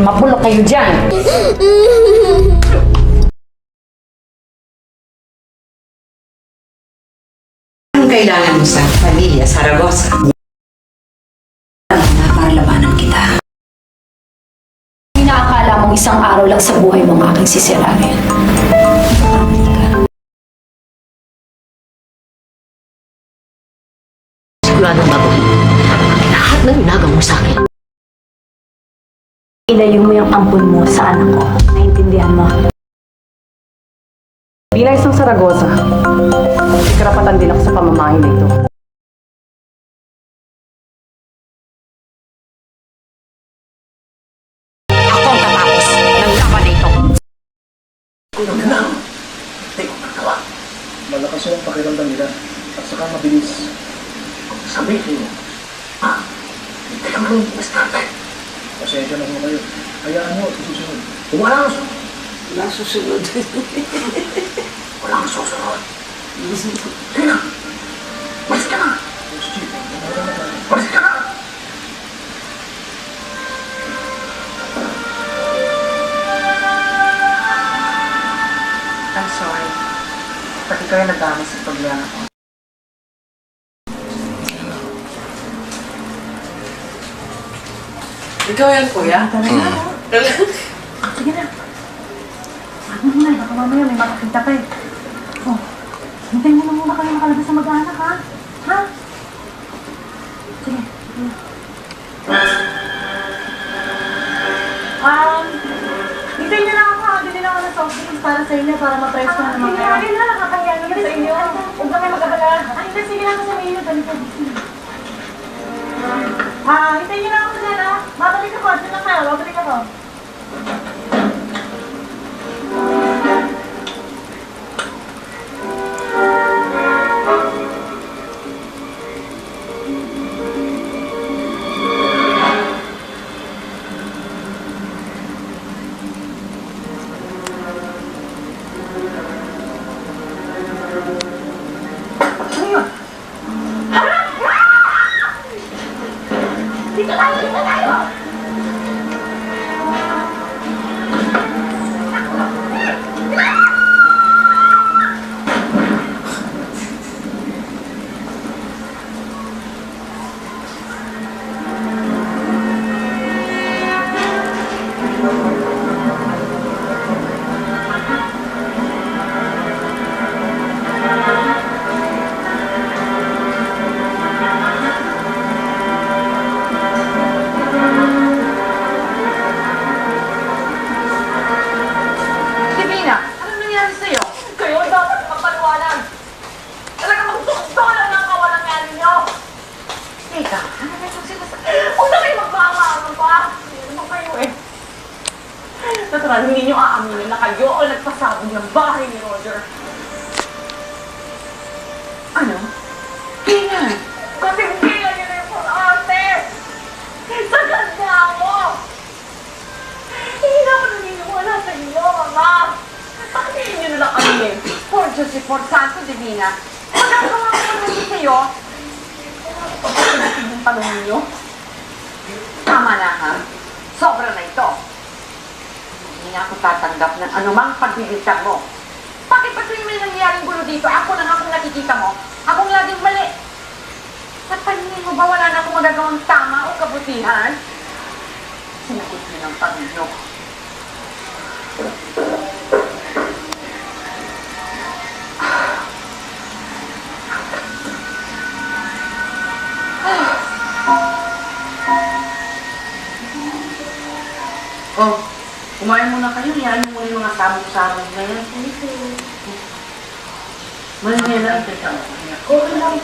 Mapulok kayo dyan. Anong kailangan mo sa pamilya Saragosa? Para labanan kita. Inaakala mong isang araw lang sa buhay mo ang aking sisirain. Siguradong babawi. Lahat ng inagaw mo sa akin. Ilayo mo yung ampun mo sa anak ko. Naintindihan mo? Bilang isang Saragosa, may karapatan din ako sa pamamahay na ito. Ako ang tatapos ng laban na ito. Malakas yung pakiramdam nila at saka mabilis. Sabihin mo, hindi ka marunong bastante. Pasensya na po kayo. Hayaan nyo, susunod. Wala ang susunod. Walang susunod. Wala ang susunod. Sige na. Malis ka na. Malis ka na. I'm sorry. Pati kayo nagdami sa problema ko. Ikaw yan, kuya? Sige na. Ano muna, baka mamaya may makakita pa eh. Oh, hintayin mo na muna kayo makalabas sa mag-anak ha? Ha? Sige. Hintayin niyo na ako ha. Bili na ako ng soft drinks para sa inyo para ma-price ko na naman kayo. Hindi na, nakakaya naman sa inyo. Huwag na kayo mag-abala. Hindi, sige na ako sa inyo. Dali ka. Hintayin niyo na ako dyan ha. Babalik ako. Diyan lang kayo. Babalik ako. Dito tayo! Divina, anong nangyari sa'yo? Kayo dapat magpaliwanag. Talaga magtukso lang ng kawalang nga ninyo. Teka, ano ba yung sinasabi? Huwag na kayo magmamaangan pa. Hindi naman kayo eh. Natural, hindi nyo aaminin na kayo o nagpasabog ng bahay ni Roger. Ano? Tina! Kasi hindi lang yun yung ate! Sa ganda mo! Hindi na ako naniniwala sa inyo, Mama! Pakitin niyo na lang kami eh. For Diyos y for Santo Divina. Magagawa ko na rin sa'yo. Pagkakitin yung talong niyo. Tama na ha. Sobra na ito. Hindi na ako tatanggap ng anumang pagbibintang mo. Bakit ba tuwing may nangyaring gulo dito? Ako lang akong nakikita mo. Akong laging mali. Sa paningin mo ba wala na akong magagawang tama o kabutihan? Sinagot niyo ng pamilyo. Oh, kumain muna kayo. Iyan mo muna yung mga sabog-sabog na yan. Thank you. Malamaya na.